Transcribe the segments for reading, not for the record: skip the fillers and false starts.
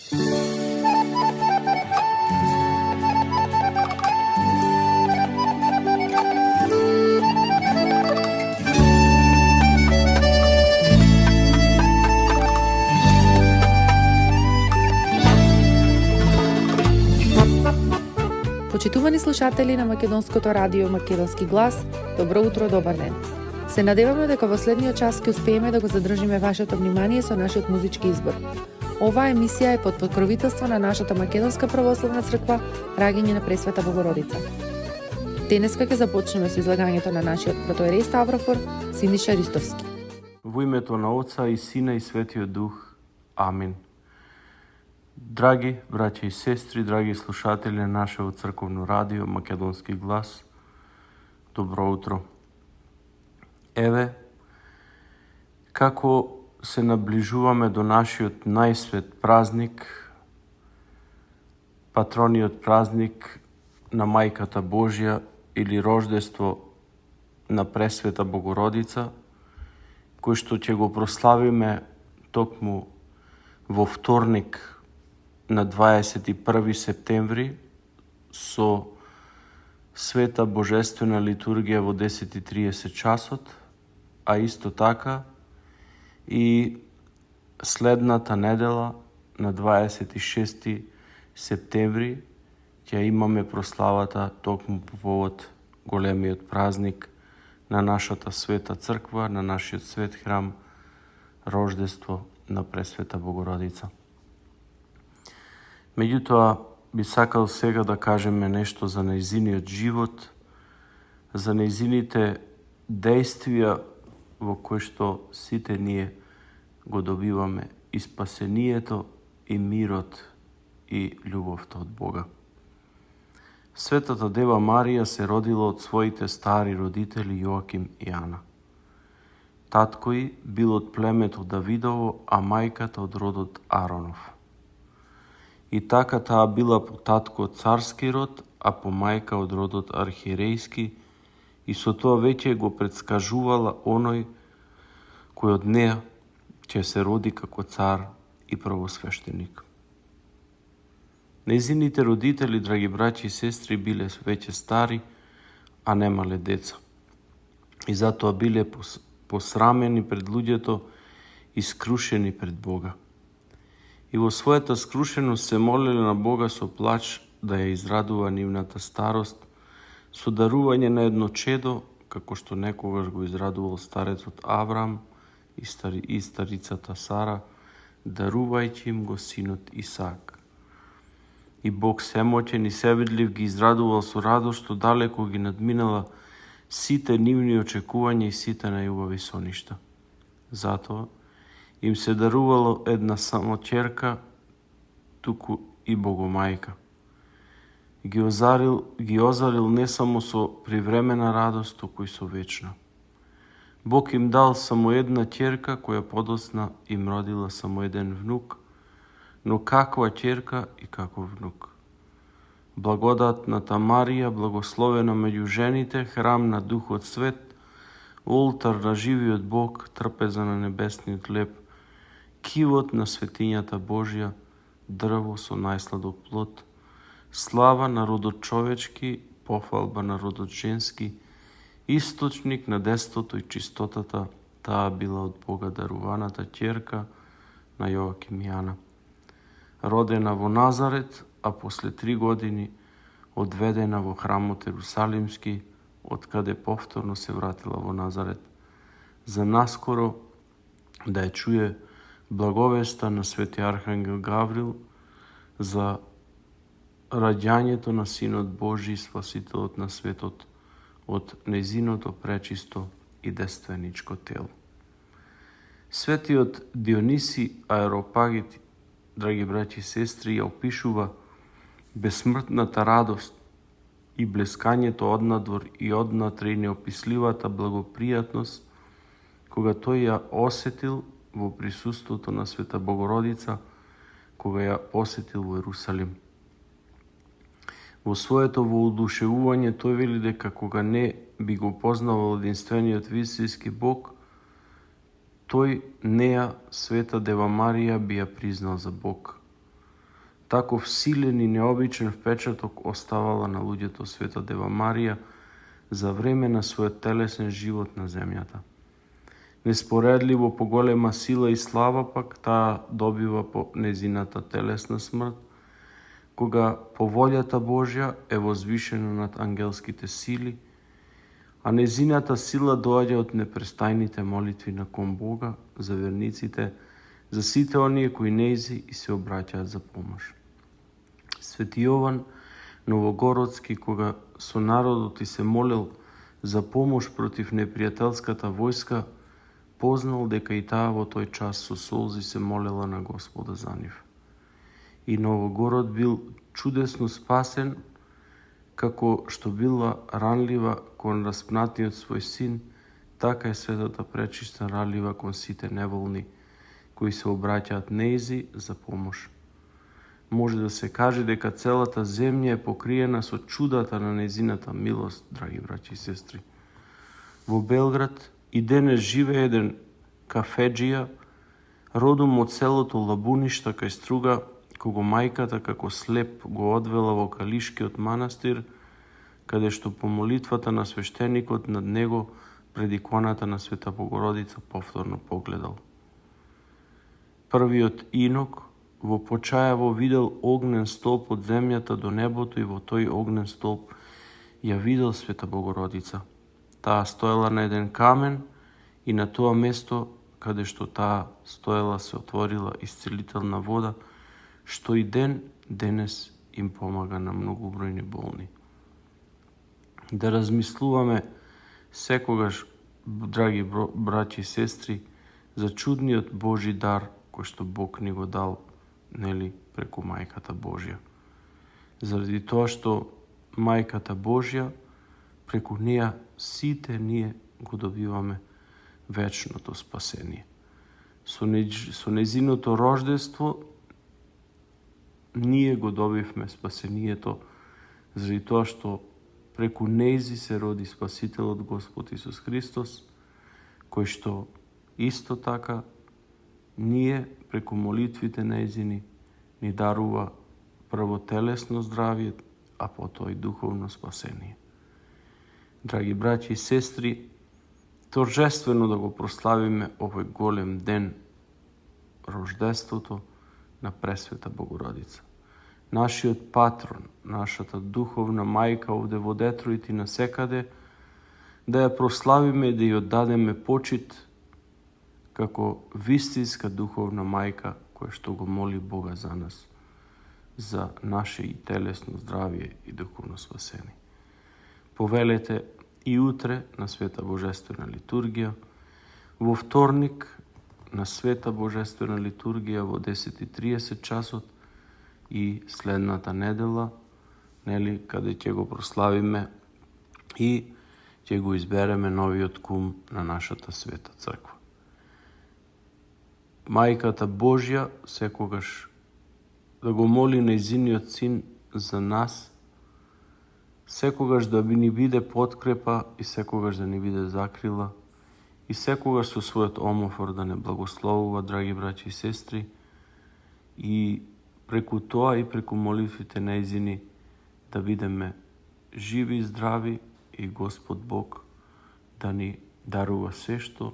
Почитувани слушатели на Македонското радио Македонски глас, добро утро, добар ден. Се надеваме дека во следниот час ќе успееме да го задржиме вашето внимание со нашиот музички избор. Оваа емисија е под покровителство на нашата Македонска православна црква Раѓање на Пресвета Богородица. Денеска ќе започнеме со излагањето на нашиот протоиерей Ставрофор Синиша Ристовски. Во името на Отца и Сина и Светиот Дух. Амин. Драги браќа и сестри, драги слушатели на нашето црковно радио Македонски глас, добро утро. Еве, како се наближуваме до нашиот најсвет празник, патрониот празник на Мајката Божја или рождество на Пресвета Богородица, кој што ќе го прославиме токму во вторник на 21 септември со света божествена литургија во 10:30 часот, а исто така и следната недела на 26 септември ќе имаме прославата токму по повод големиот празник на нашата света црква, на нашиот свет храм, рождество на Пресвета Богородица. Меѓутоа, би сакал сега да кажеме нешто за нејзиниот живот, за нејзините действија во кои што сите ние го добиваме и спасението, и мирот, и љубовта од Бога. Светата Дева Марија се родила од своите стари родители Јоаким и Ана. Татко ѝ бил од племето Давидово, а мајката од родот Аронов. И така таа била по татко од царски род, а по мајка од родот архиерејски, и со тоа веќе го предскажувала оној кој од неа ќе се роди како цар и правосвештеник. Нејзините родители, драги браќи и сестри, биле веќе стари, а немале деца. И затоа биле посрамени пред луѓето и скрушени пред Бога. И во својата скрушеност се молеле на Бога со плач да ја израдува нивната старост, со дарување на едно чедо, како што некогаш го израдувал старецот Аврам и старицата Сара, дарувајќи им го синот Исаак. И Бог семоќен и севидлив ги израдувал со радост што далеко ги надминала сите нивни очекувања и сите најубави соништа. Затоа им се дарувало една само ќерка, туку и Богомајка. Ги озарил не само со привремена радост, туку и со вечна. Бог им дал само една ќерка, која подоцна им родила само еден внук, но каква ќерка и каков внук. Благодатната Марија, благословена меѓу жените, храм на Духот Свет, олтар на живиот Бог, трпеза на небесниот леп, кивот на светињата Божја, дрво со најсладок плод, слава на родот човечки, пофалба на родот женски, источник на дестото и чистотата, таа била од Бога даруваната ќерка на Јоаким и Ана. Родена во Назарет, а после 3 години одведена во храмот Ерусалимски, од каде повторно се вратила во Назарет, за наскоро да ја чуе благовеста на свети Архангел Гаврил за раѓањето на Синот Божи, Спасителот на светот, од нејзиното пречисто и дественичко тело. Светиот Диониси Аеропагит, драги браќи и сестри, ја опишува безсмртната радост и блескањето однадвор и однатре и неописливата благопријатност, кога тој ја осетил во присуството на Света Богородица, кога ја посетил во Ерусалим. Во своето воодушевување тој вели дека кога не би го познавал единствениот вистински Бог, тој неа, Света Дева Марија, би ја признал за Бог. таков силен и необичен впечаток оставала на луѓето Света Дева Марија за време на својот телесен живот на земјата. Неспоредливо поголема сила и слава пак таа добива по незината телесна смрт, кога по волјата Божја е возвишена над ангелските сили, а незината сила доаѓа од непрестајните молитви на кон Бога за верниците, за сите оние кои нејзи и се обраќаат за помош. Свети Јован Новогородски, кога со народот и се молел за помош против непријателската војска, познал дека и таа во тој час со солзи се молела на Господа за нив. И Новогород бил чудесно спасен, како што била ранлива кон распнатиот свој син, така е светата пречиста ранлива кон сите неволни, кои се обраќаат нејзи за помош. Може да се каже дека целата земја е покриена со чудата на нејзината милост, драги браќи и сестри. Во Белград и денес живее еден кафеджија, родом од селото Лабуништа кај Струга, кого мајката како слеп го одвела во Калишкиот манастир, каде што по молитвата на свештеникот над него пред иконата на Света Богородица повторно погледал. Првиот инок во почајаво видел огнен столб од земјата до небото и во тој огнен столб ја видел Света Богородица. Таа стоела на еден камен и на тоа место каде што таа стоела се отворила исцелителна вода, што и денес им помага на многобројни болни. Да размислуваме секогаш, драги браќи и сестри, за чудниот Божи дар кој што Бог ни го дал, нели, преку Мајката Божја. Заради тоа што Мајката Божја, преку неја сите ние го добиваме вечното спасение. Со нејзиното рождество ние го добивме спасението, заради тоа што преку нејзи се роди Спасителот Господ Исус Христос, кој што исто така ние преку молитвите нејзини ни дарува прво телесно здравје, а потоа и духовно спасение. Драги браќи и сестри, торжествено да го прославиме овој голем ден, рождеството на Пресвета Богородица. Нашиот патрон, нашата духовна мајка овде во Детройт и насекаде, да ја прославиме и да ја оддадеме почит како вистинска духовна мајка која што го моли Бога за нас, за наше и телесно здравје и духовно спасение. Повелете и утре на Света Божествена литургија, во вторник на Света Божествена литургија во 10:30 часот и следната недела, нели, каде ќе го прославиме и ќе го избереме новиот кум на нашата света црква. Мајката Божја секогаш да го моли нејзиниот син за нас, секогаш да би ни биде подкрепа и секогаш да ни биде закрила и секогаш со својот омофор да не благословува, драги браќи и сестри, и преку тоа и преку молитвите нејзини да бидеме живи и здрави и Господ Бог да ни дарува се што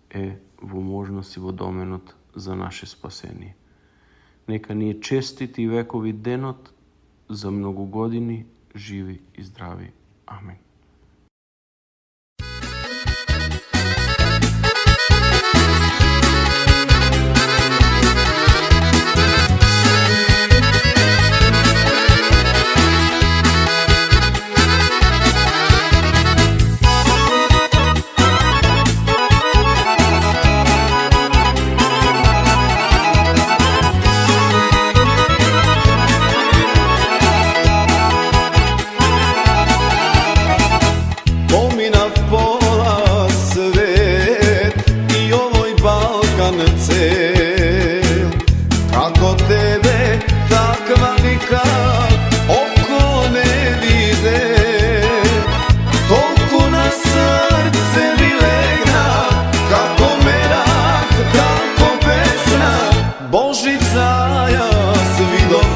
е во можност и во доменот за наше спасение. Нека ни е честит и векови денот за многу години живи и здрави. Амин. Božica, ja s vidom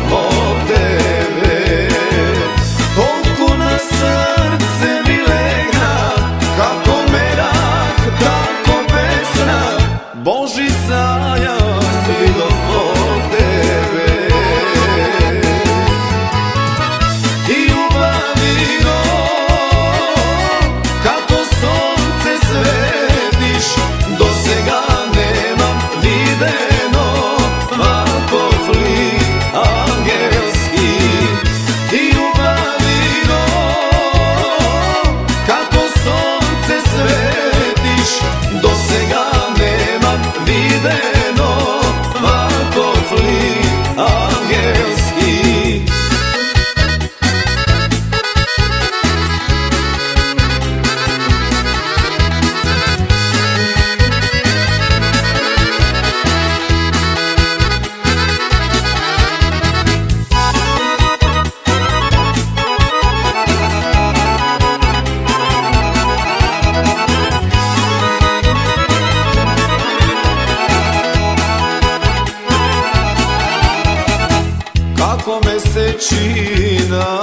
ako mesečina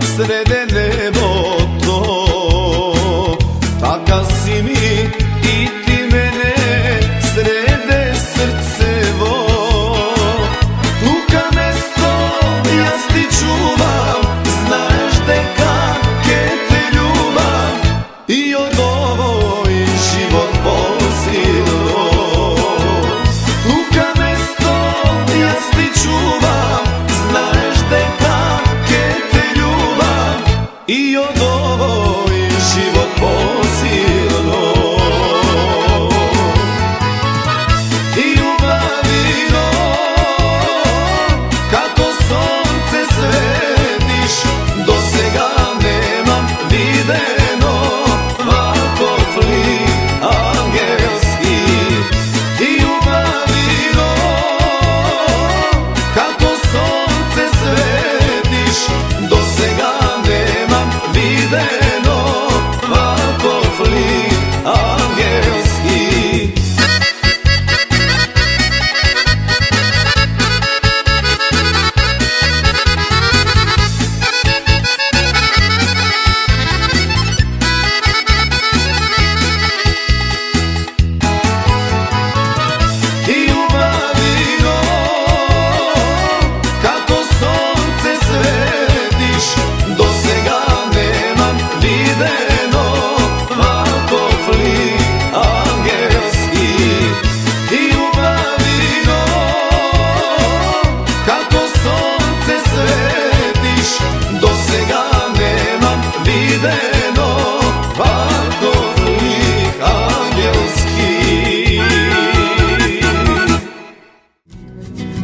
srede nebo to, taka si mi i ti mene srede srcevo. Tuka mesto jas ti čuvam, znaš deka ke te ljubav i od ovoj život posilno. Tuka mesto jas ti čuvam, znaš deka ke te ljubav i od ovoj život posilno. I ljubavino kako sonce svetiš, do sega nemam videno ovako lik angelski. I ljubavino kako sonce svetiš, do sega nemam videno ovako lik angelski. I ljubavino kako sonce svetiš, do sega nemam videno ovako lik angelski. I ljubavino kako sonce svetiš, do sega nemam videno ovako lik angelski.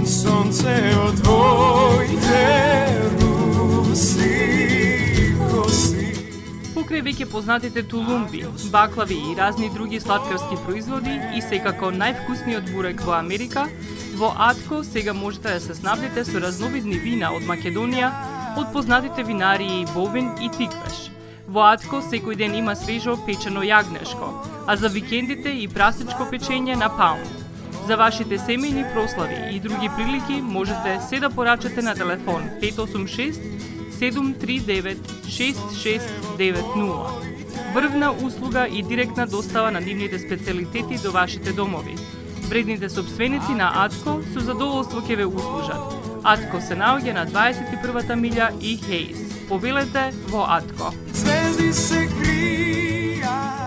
Sonce od tvojte rusi kosi. Покрај веќе познатите тулумби, баклави и разни други сладкарски производи и секако највкусниот бурек во Америка, во Атко сега можете да се снабдите со разновидни вина од Македонија, од познатите винарии Бовин и Тиквеш. Во Атко секој ден има свежо печено јагнешко, а за викендите и прасечко печење на паун. За вашите семејни прослави и други прилики можете се да порачате на телефон 586 739 6690. Врвна услуга и директна достава на нивните специјалитети до вашите домови. Вредните собственици на Атко со задоволство ќе ве услужат. Атко се наоѓа на 21-та милја и Хейс. Повелете во Атко. Звезди се кријат.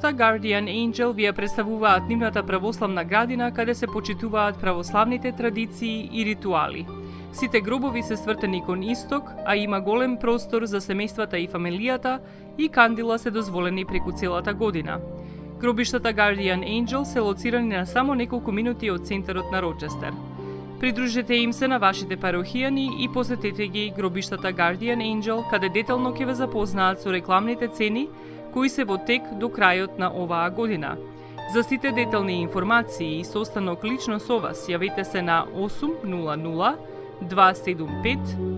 Гробиштата Guardian Angel ви ја представуваат нивната православна градина каде се почитуваат православните традиции и ритуали. Сите гробови се свртени кон исток, а има голем простор за семејствата и фамилијата и кандила се дозволени преку целата година. Гробиштата Guardian Angel се лоцирани на само неколку минути од центарот на Рочестер. Придружете им се на вашите парохијани и посетете ги гробиштата Guardian Angel, каде детално ќе ве запознаат со рекламните цени кои се во тек до крајот на оваа година. За сите детални информации и состанок лично со вас, јавете се на 800 275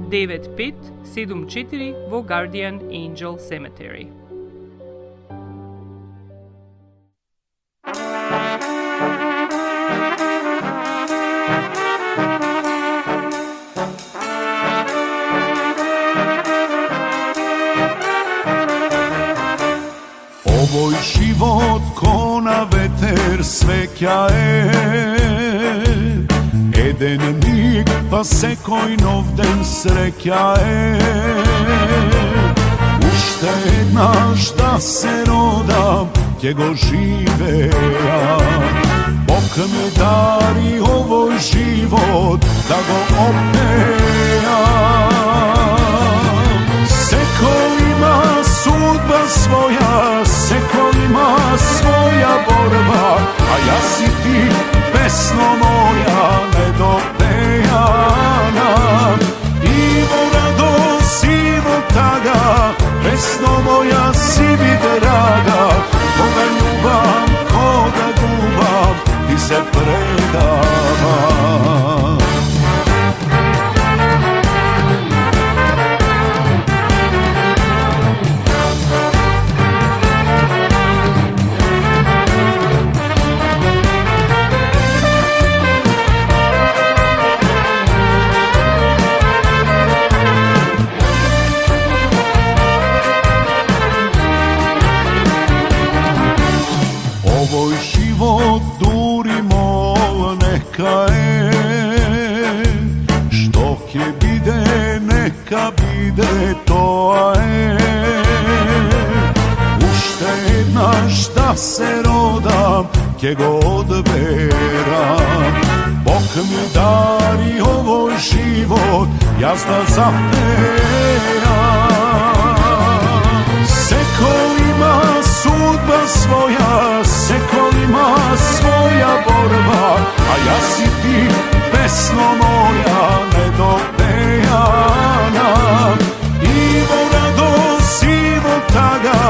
9574 во Guardian Angel Cemetery. Ovoj život ko na veter sveća Eden mig pa sekoj novden sreća Ušte jednaš da se rodam gdje go živeja Bog mi dari ovoj život da go opejam Seko ima sudba svoja, seko ima svoja borba A ja si ti pesno moja nedopejana Ivo radost, Ivo taga, pesno moja si mi draga Koga ljubam, koga gubam, ti se predavam Ovoj život durimo neka Što kje bide neka bide to Ušte jednaš da se rodam kje god beram Bog mi dari ovoj život ja zna zapejam Seko ima sudba svoja, seko ima svoja borba A ja si ti pesno moja nedopejana Ivo radost, Ivo taga,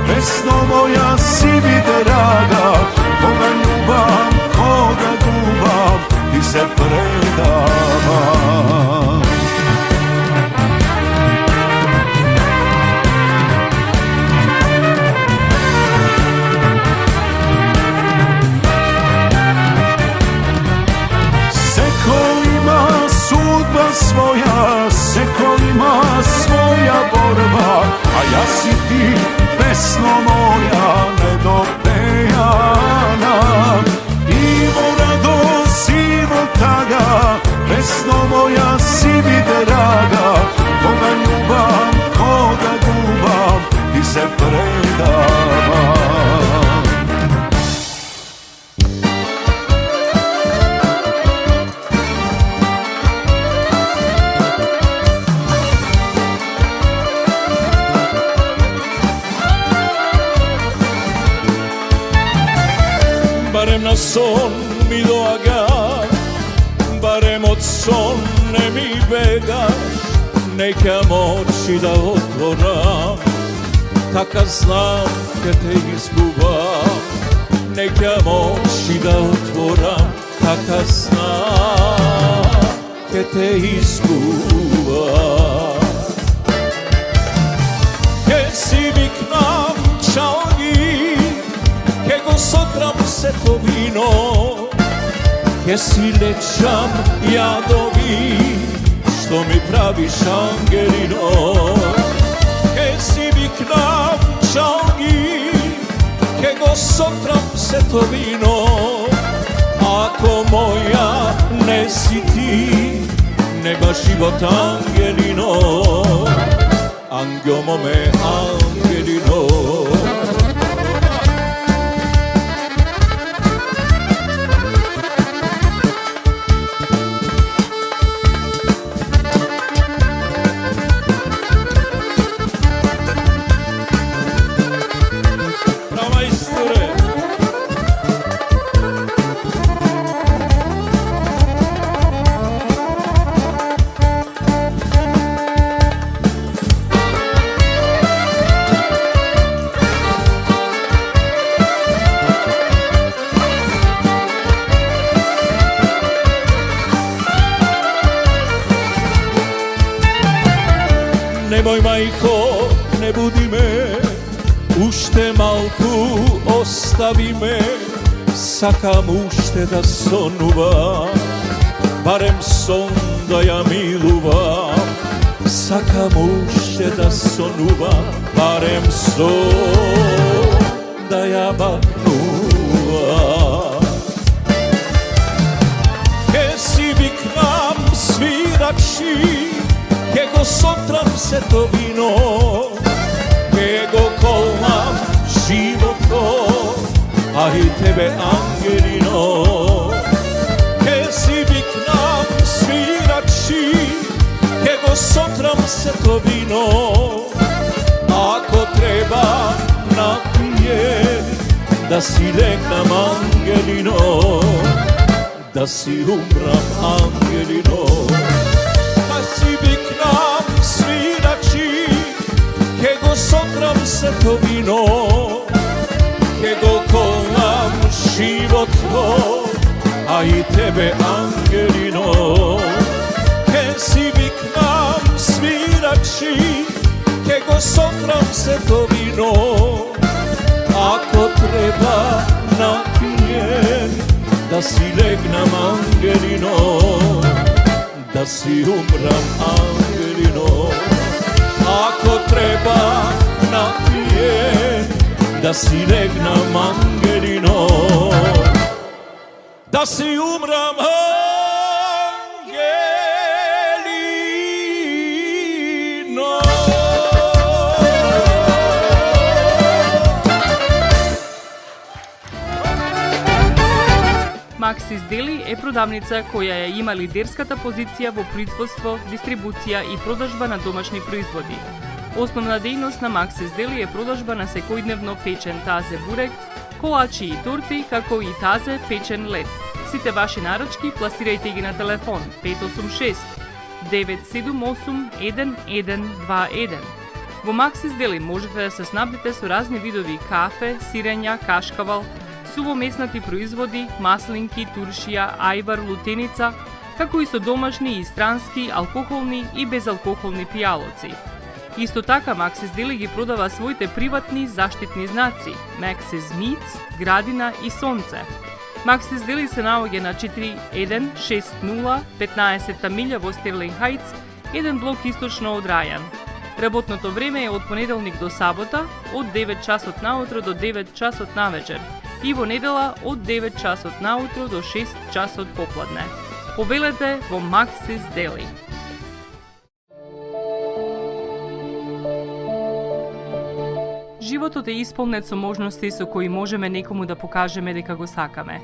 pesno moja si mi draga Koga ljubam, koga gubam, ti se predavam svoja, seko ima svoja borba A ja si ti pesno moja nedopejana Ivo radost, Ivo taga, pesno moja si mi draga Koga ljubam, koga gubam, ti se predavam Barem na son mi doagaš, barem od sonne mi begaš Neka moći da otvoram, taka znam kad te izgubam Neka moći da otvoram, taka znam kad te izgubam Che si mi knam čalgi, che go sotram se to vino Che si lećam jadovi, što mi praviš angelino Che si mi knam čalgi, che go sotram se to vino Ako moja ne si ti, neba život angelino Angel mome angelino Немој мајко, не буди ме, уште малку остави ме, сакам уште да сонувам, барем сон да ја милувам, сакам уште да сонувам, барем сон да ја бакнувам. Ке си викнам свирачи, ке го сотрам сето вино, ке го колнам живото, а и тебе ангелино. Ке си викнам свирачи, ке го сотрам сето вино, ако треба напијем, да си легнам ангелино, да си умрам ангелино. Да си викнам свирачи, ке го сотрам сето вино, ке го колнам живото, а и тебе ангелино. Ке си викнам свирачи, ке го сотрам сето вино, ако треба напијем, да си легнам ангелино, да си умрам ангелино. Ако треба напијем, да си легнам ангелино, да си умрам ангелино. Максис Дели е продавница која ја има лидерската позиција во производство, дистрибуција и продажба на домашни производи. Основна дејност на Максис Дели е продажба на секојдневно печен тазе бурек, колачи и торти, како и тазе печен лед. Сите ваши нарачки пласирајте ги на телефон 586 978 1121. Во Максис Дели можете да се снабдите со разни видови кафе, сирења, кашкавал, сувомеснати производи, маслинки, туршија, ајвар, лутеница, како и со домашни и странски, алкохолни и безалкохолни пијалоци. Исто така, Максис Дели ги продава своите приватни заштитни знаци Maxis Meats, Градина и Сонце. Максис Дели се наоѓа на 4160 15-та милја во Стерлинг Хајтс, еден блок источно од Рајан. Работното време е од понеделник до сабота, од 9 часот наутро до 9 часот навечер и во недела од 9 часот наутро до 6 часот попладне. Повелете во Максис Дели. Животот е исполнет со можности со кои можеме некому да покажеме дека го сакаме.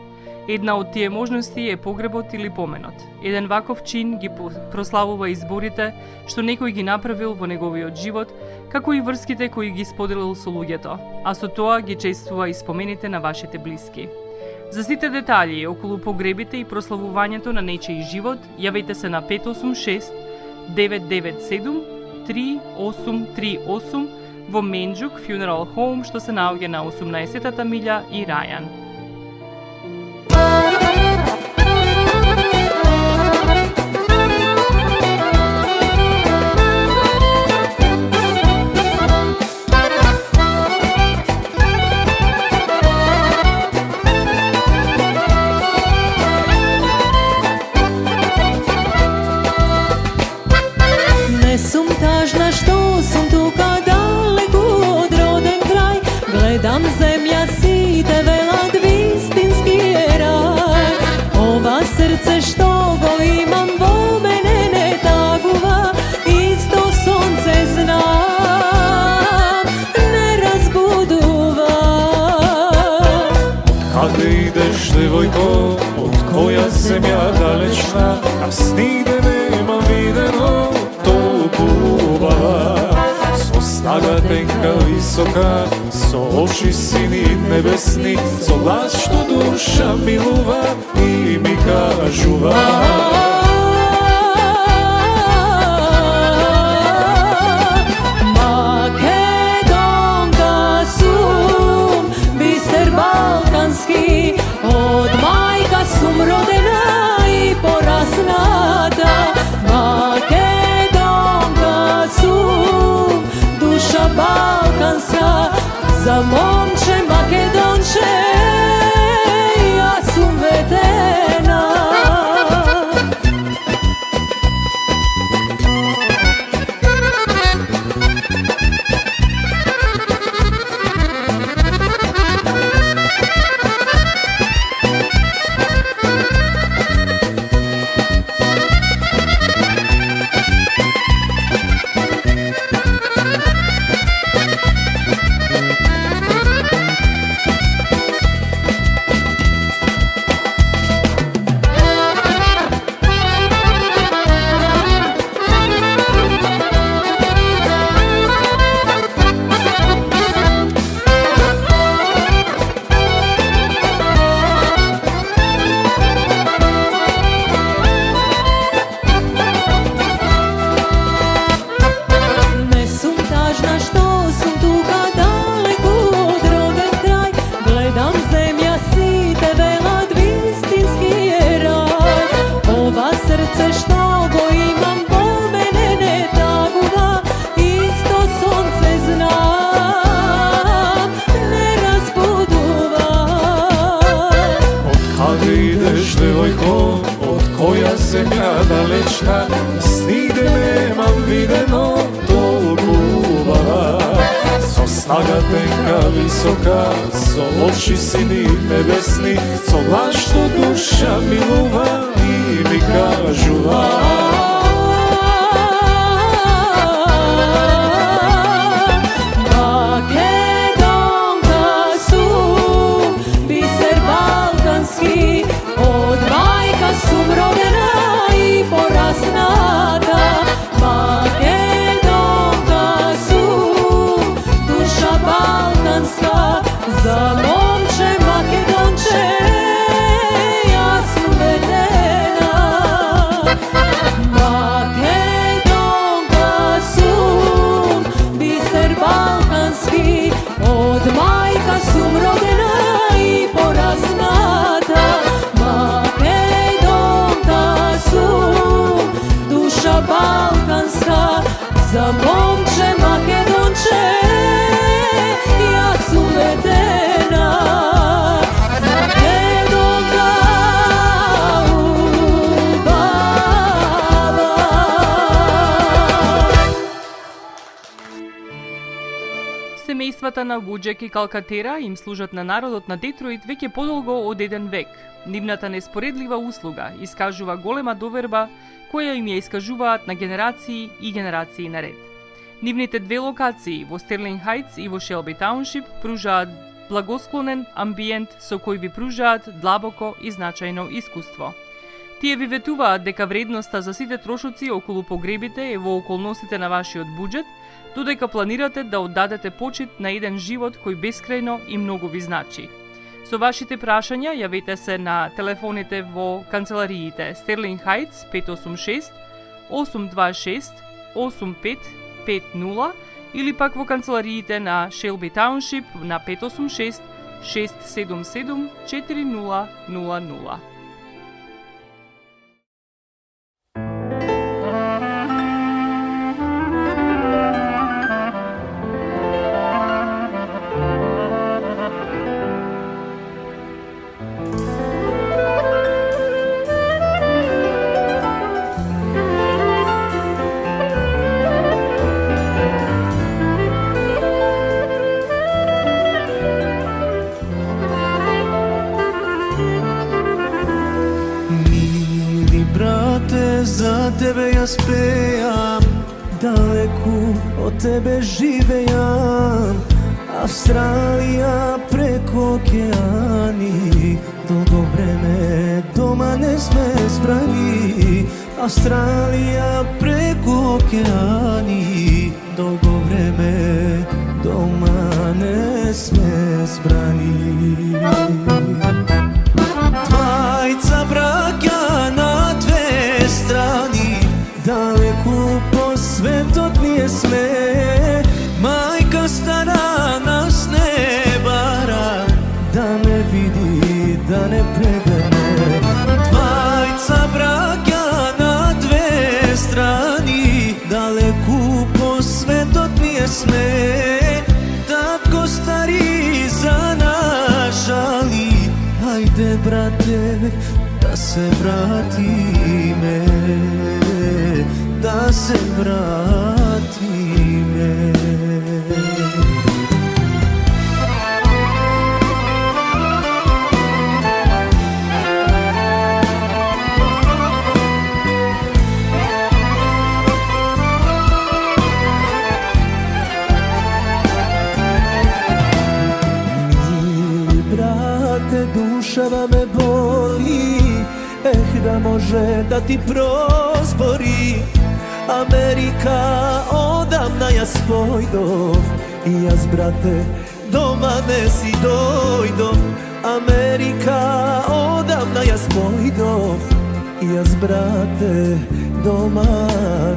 Една од тие можности е погребот или поменот. Еден ваков чин ги прославува изборите што некој ги направил во неговиот живот, како и врските кои ги споделил со луѓето, а со тоа ги чествува и спомените на вашите блиски. За сите детали околу погребите и прославувањето на нечиј живот, јавете се на 586 997 3838 во Менџук Funeral Home, што се наоѓа на 18-та милја и Рајан. Не сум тажна што сум тука далеку од роден крај, гледам земја сите велат вистински е рај. Ова срце што го имам во мене не тагува, исто сонце знам, не разбудува. Каде идеш, девојко, од која земја далечна, аз нигде нема видено толку убава. Со снага тенка висока, со очи сини небесни, со глас што душа милува и ми кажува. Македонка сум, бисер балкански, од мајка сум родена и порасната. Македонка сум, od koja zemlja dalečna, snide nemam videno ljubav. So snaga tenka visoka, so oči sini nebesni, so glas što duša miluva i mi kažu Makedonka su biser balkanski, od majka su rodena i porasnata. Makedonka su duša balkanska, za momče Makedonče ja sam vedena. Makedonka su biser balkanski, od majka su rodena i porasnata. Makedonka su duša balkanska, za momče Makedonče ja sam vedena. Makedonka ubava. Семејствата на Вуџек и Калкатера им служат на народот на Детройт веќе подолго од 1 век. Нивната неспоредлива услуга искажува голема доверба која им ја искажуваат на генерации и генерации наред. Нивните две локации во Стерлинг Хајтс и во Шелби Тауншип пружаат благосклонен амбиент со кој ви пружаат длабоко и значајно искуство. Тие ви ветуваат дека вредноста за сите трошоци околу погребите е во околностите на вашиот буџет, додека планирате да оддадете почит на еден живот кој бескрајно и многу ви значи. Со вашите прашања јавете се на телефоните во канцелариите Стерлинг Хајтс 586 826 8550 или пак во канцелариите на Шелби Тауншип на 586 677 4000. Za tebe ja spejam, daleku od tebe živejam. Australija preko okeani, dugo vreme doma ne sme zbrani. Australija preko okeani, dugo vreme doma ne sme zbrani. Dvajca braka na dve strani, daleku po svetot nije sme. Majka stara nas ne bara, da ne vidi, da ne pregrne. Dvajca braka na dve strani, daleku po svetot nije sme. Tatko stari za nas žali, hajde brate, da se vratime, da se vratime. Mili brate, dušava me boli, da može da ti prospori. Amerika odavna ja spojdov, i jaz brate doma ne si dojdov. Amerika odavna ja spojdov, i jaz brate doma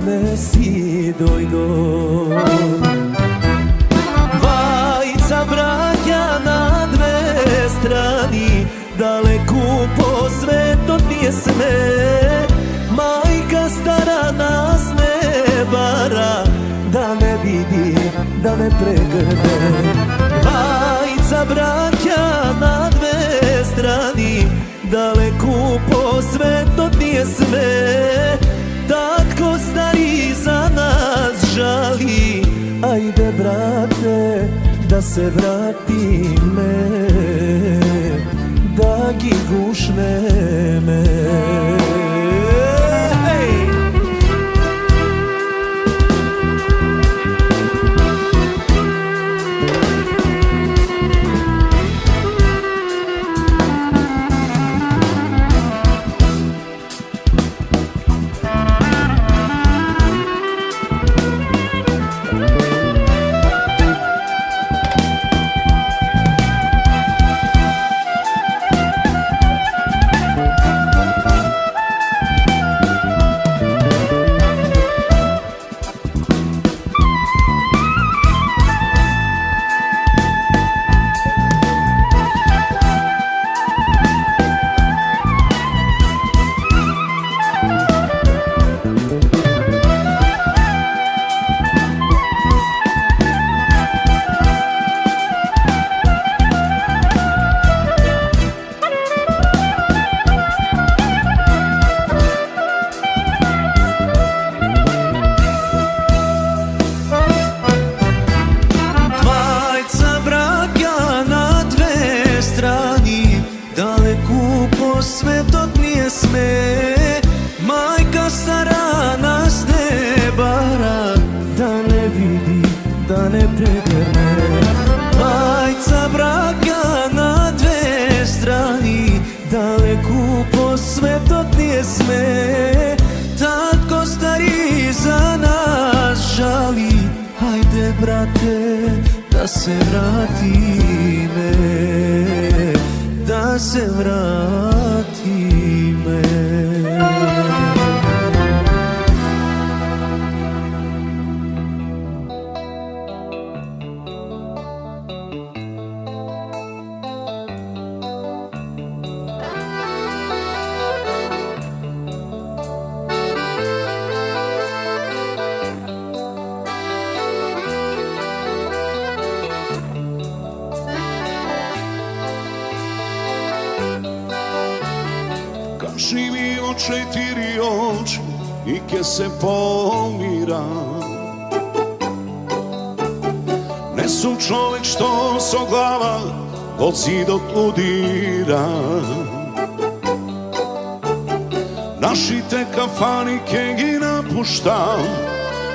ne si dojdov. Dvajca braća na dve strani, daleku po svetu nije sme. Majka stara nas ne bara, da ne vidi, da ne pregrne. Dvajca braća na dve strani, daleku po sveto nije sve. Tatko stari za nas žali, ajde brate da se vratime, da gi gušneme. Svetot nije sme, majka stara nas ne bara, da ne vidi, da ne pregrne. Majca braka na dve strani, daleku po svetot nije sme. Tatko stari za nas žali, hajde brate da se vratime, da se vratime. Živio 4 oči i ke se pomira, ne su čovek što so glava od zidot ludira. Naši te kafani ke gi napuštam,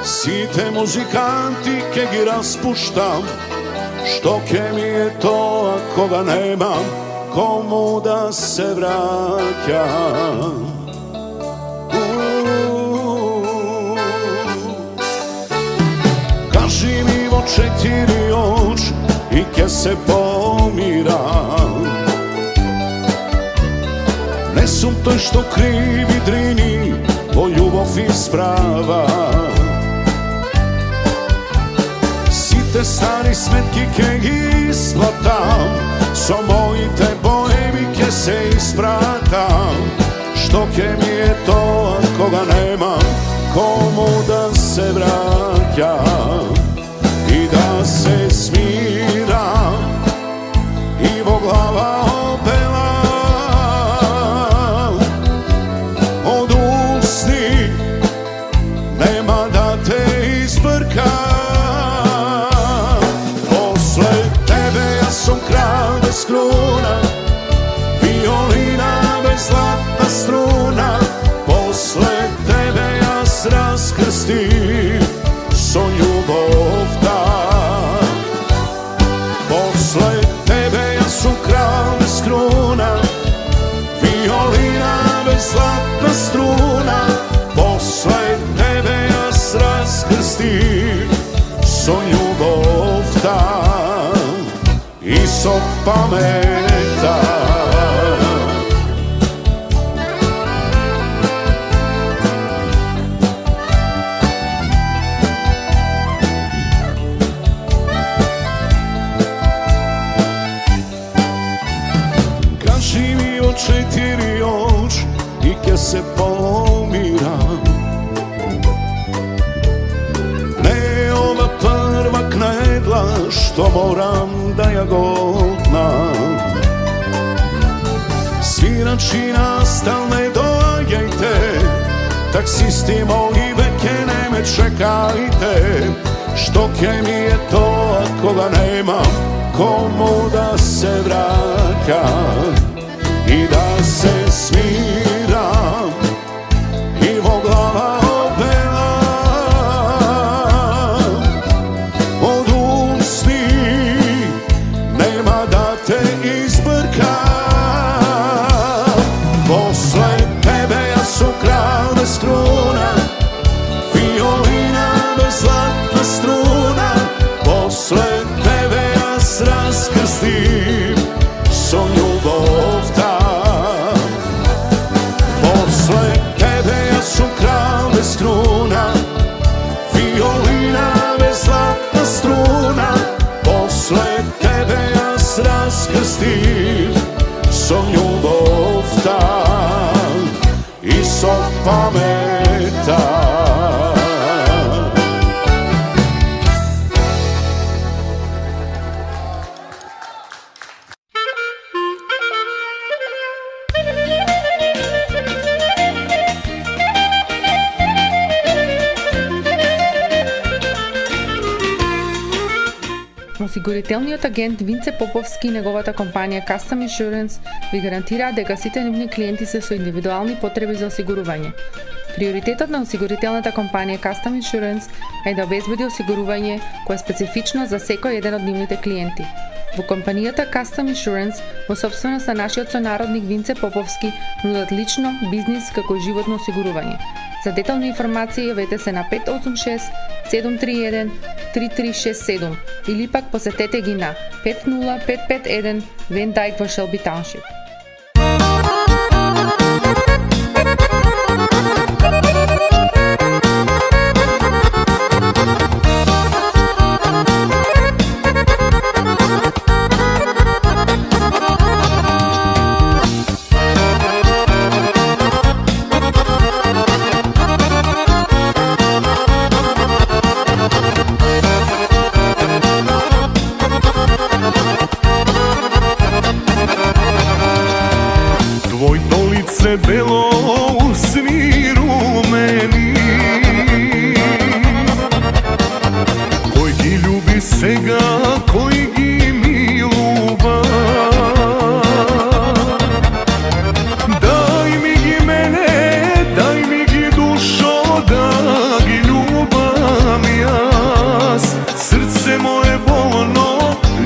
si te muzikanti ke gi raspuštam. Što ke mi je to ako ga nemam, komu da se vraćam. Kaži mi vo 4 oči i ke se pomiram, ne sum to što krivi drini po ljubov isprava. Si te stari smetki ke gi isplatam, so moji te bojevike se ispratam. Što ke mi je to ako ga nemam, komu da se vraćam i da se smiram i vo glava opevam. Od usni nema da te isprkam. Posle tebe ja sam kralj bez kruna, violina bez zlatna struna. Posle tebe ja s raskrstim so ljubov dam. Posle tebe ja sam kralj bez kruna, violina bez zlatna struna. Posle tebe ja s raskrstim so ljubov dam i so pametam. Živio 4 oči i ke se pomiram, ne ova prva knedla što moram da ja godnam. Svira jednačina stalne dođajte, taksisti moji veke ne me čekajte, što ke mi je to ako ga nemam komu da se vraćam i da se smiram i voglava opevam od usni nema da te izbrkam. Posle tebe ja su kralj bez struna, violina bez zlatna struna. Posle tebe ja raskrstim so ljubov tam. Posle tebe ja su kralj bez struna, violina bez zlatna struna. Posle tebe ja raskrstim so ljubov tam i so pametan. Осигурителниот агент Винце Поповски и неговата компанија Custom Insurance ви гарантираат дека сите нивни клиенти се со индивидуални потреби за осигурување. Приоритетот на осигурителната компанија Custom Insurance е да обезбеди осигурување кое е специфично за секој еден од нивните клиенти. Во компанијата Custom Insurance, во собственост на нашиот сонародник Винце Поповски, нудат лично, бизнис како и животно осигурување. За детални информации јавете се на 586 731 3367 или пак посетете ги на 50551 Van Dyke во Shelby Township. Belo u smiru meni, koji gi ljubi sega, koji gi miluba. Daj mi gi mene, daj mi gi dušo, da gi ljubam jas. Srce moje bolno,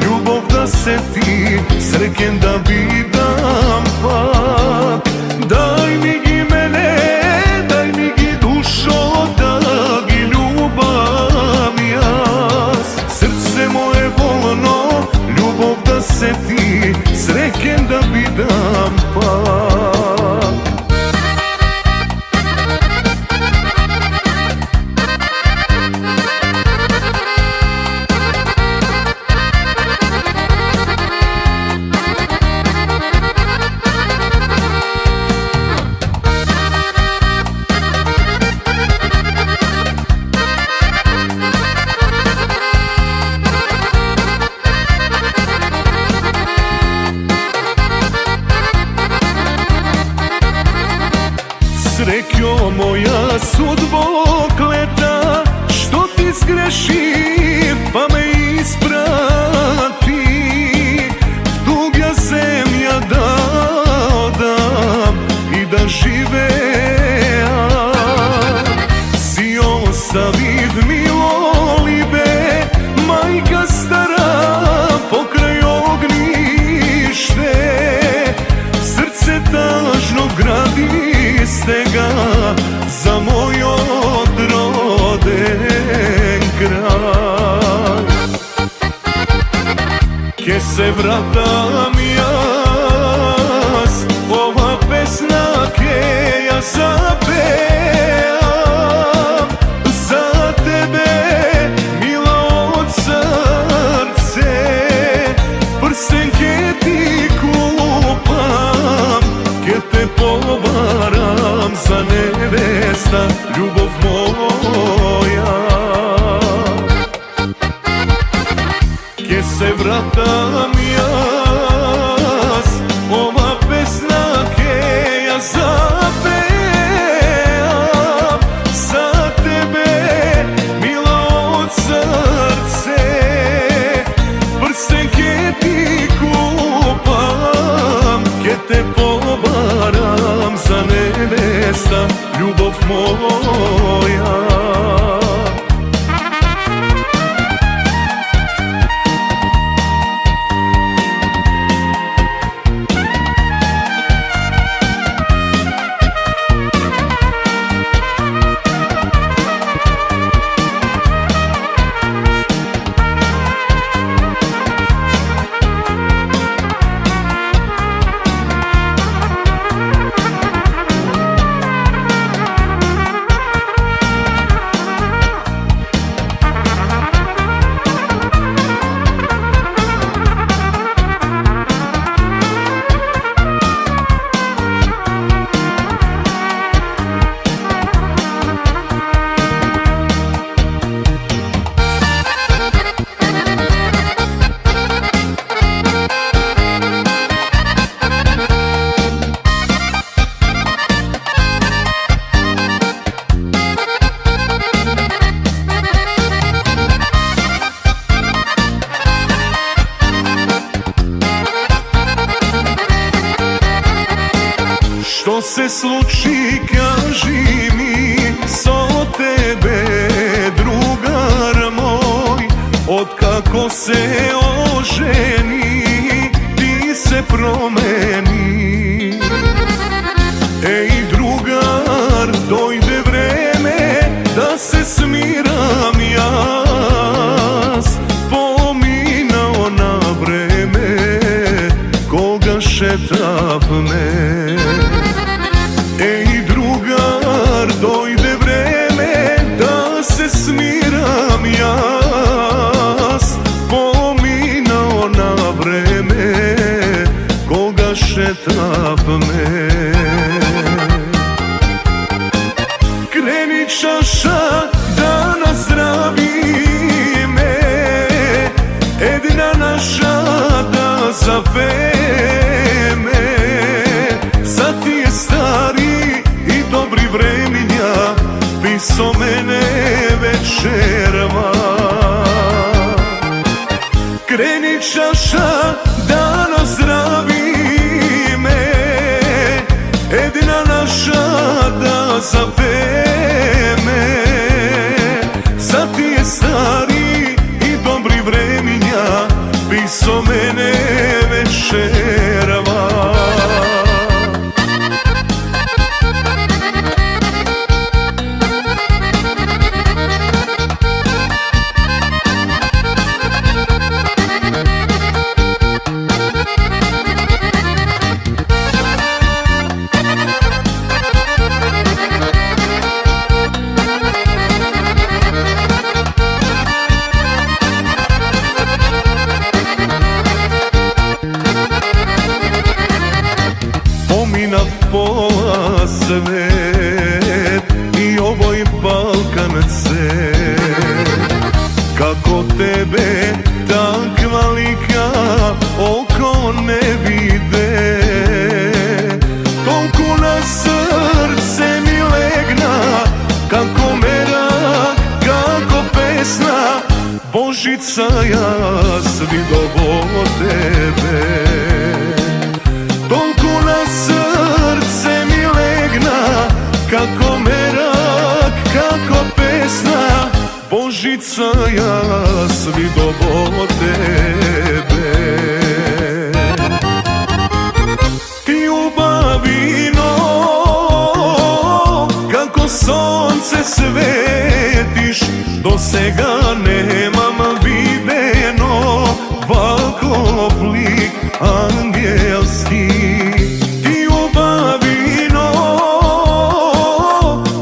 ljubov da se ti sreken da bidam pak. Daj mi gi mene, daj mi gi dušo, da gi ljubam jas. Srce moje bolno, ljubov da se ti sreken da bidam pak. Srećo moja sudbo kleta, što ti zgrešim pa me isprati. Vtug ja zemlja da odam i da žive, si ostaviv milo libe, majka stara pokraj ognjište. Srce tažno gradi stega za moj odroden kraj. Ke se vratam jas, ova pesna ke ja zapevam za tebe, mila od srce. Prsten ke ti kupam, ke te pobaram za nevesta, ljubov moja. Ke se vratam jas, ova pesna ke ljubav moja. Što se sluči, kaži mi, so tebe, drugar moj, otkako se oženi, ti se promeni. Ej, drugar, dojde vreme da se smiram jas, pominao na vreme koga šetavne. Ej, drugar, dojde vreme da se smiram jas, pominao na vreme koga šetavne. Kreni čaša da nazdravi me, edina naša da zapeme. Sad ti je stari i dobri vreminja, piso mene večerva. Kreni čaša da nazdravi me, edina naša da zapeme. Sad ti je stari i dobri vreminja, piso mene večerva. Pominav pola svet i ovoj Balkan cet. Kako tebe takva lika oko ne vide, toliko na srce mi legna, kako merak, kako pesna, Božica jas vidovo tebe. Toliko na srce mi legna, kako merak, kako pesna, Božica jas vidovo tebe. Ti ljubavino, kako sonce svetiš, dosega nemam videno, ovako lik angelski. Ti ljubavino,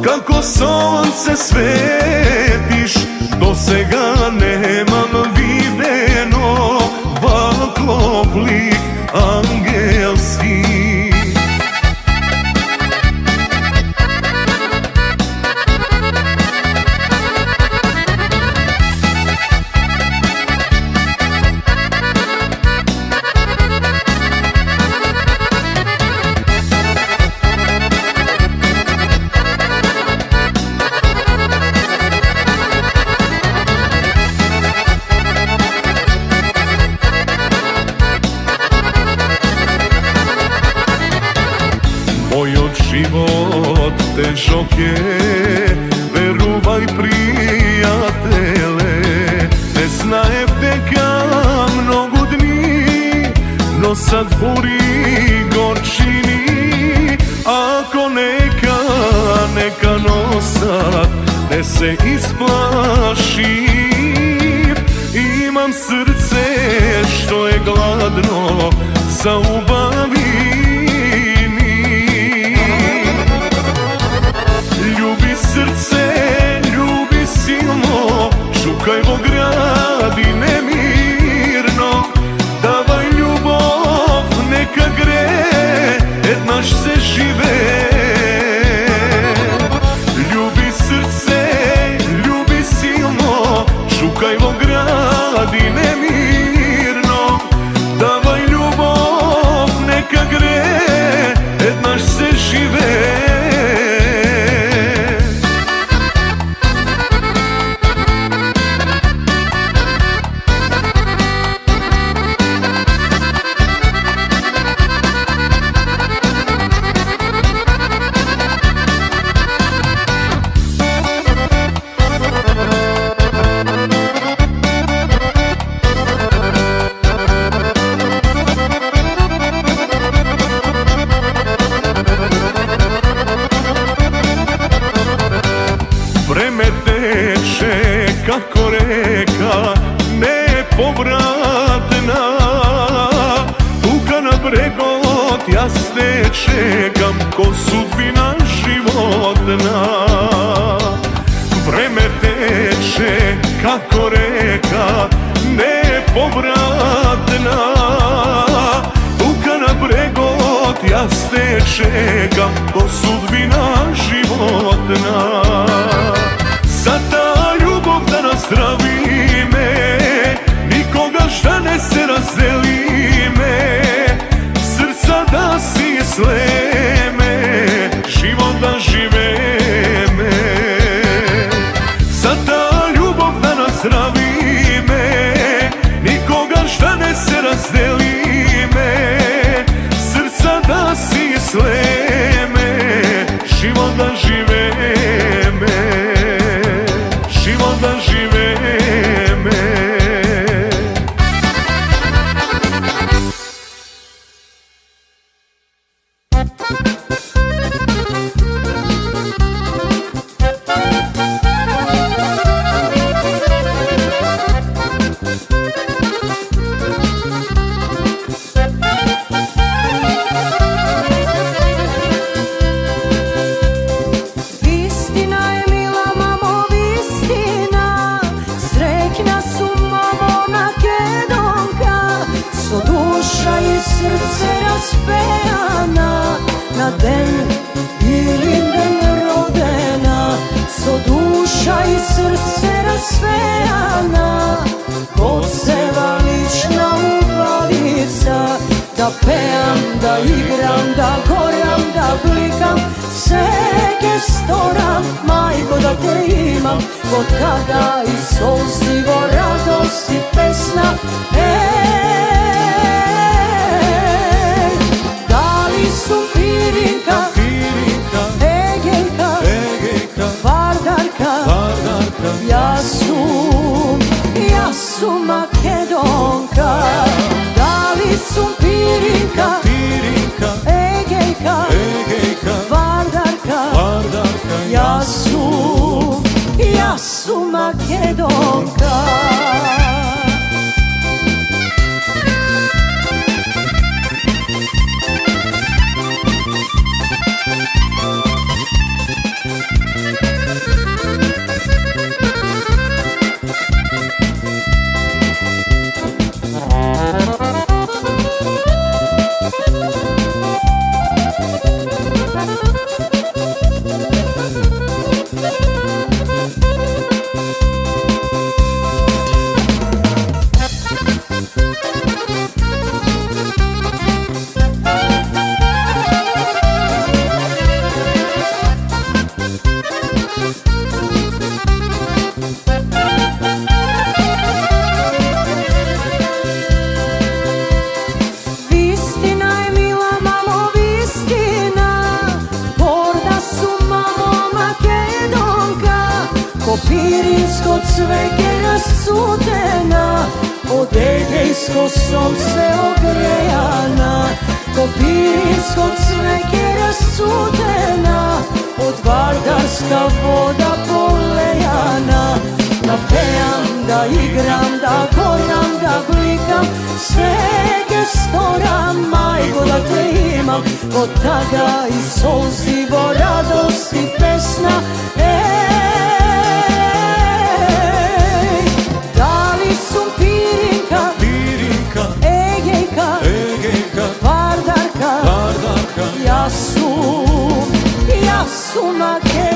kako sonce svetiš, dosega nemam videno, ovako lik angelski. dečoke, veruvaj prijatele. Ne znajem дека mnogo dni, no sad buri gorčini. Ako neka nosa, ne se isplašim. Imam srce što je gladno za ubavini. Ljubi srce, ljubi silno, šukajmo gradi nemirno. Davaj ljubov, neka gre, naš se žive. Ljubi srce, ljubi silno, šukajmo gradi nemirno. Davaj ljubov, neka gre, naš se žive. Vreme teče kako reka nepovratna. Tuka na bregot, ja te čekam ko sudbina životna. Vreme teče kako reka nepovratna. Tuka na bregot, ja te čekam ko sudbina životna. Za ta ljubav da nazdravi me, nikoga šta ne se razdeli me. Srca da si sleme, život da žive me. Za ta ljubav da nazdravi me, nikoga šta ne se razdeli me. Srca da si sleme, život da žive me. Život da žive me. Na den ili den rodena, so duša i srce rasvejana. Kod seva lična ubavica, da pevam, da igram, da goram, da blikam. Sveke storam, majko da te imam, kod kada i solzivo radost i pesna. Pirinka, Egejka, Vardarka, ja sum Makedonka. Da li sum Pirinka, Egejka, Vardarka, ja sum Makedonka. ko pirinsko cveke rascutena, od Egejsko sonce ogrejana, ko pirinsko cveke rascutena, od Vardarska voda polejana. Da pejam, da igram, da goram, da blikam, sve gestoram, majko da te imam, od tada i solzivo, radost i pesna. Da li su Pirinka, Egejka, Vardarka, ja su Makedonija.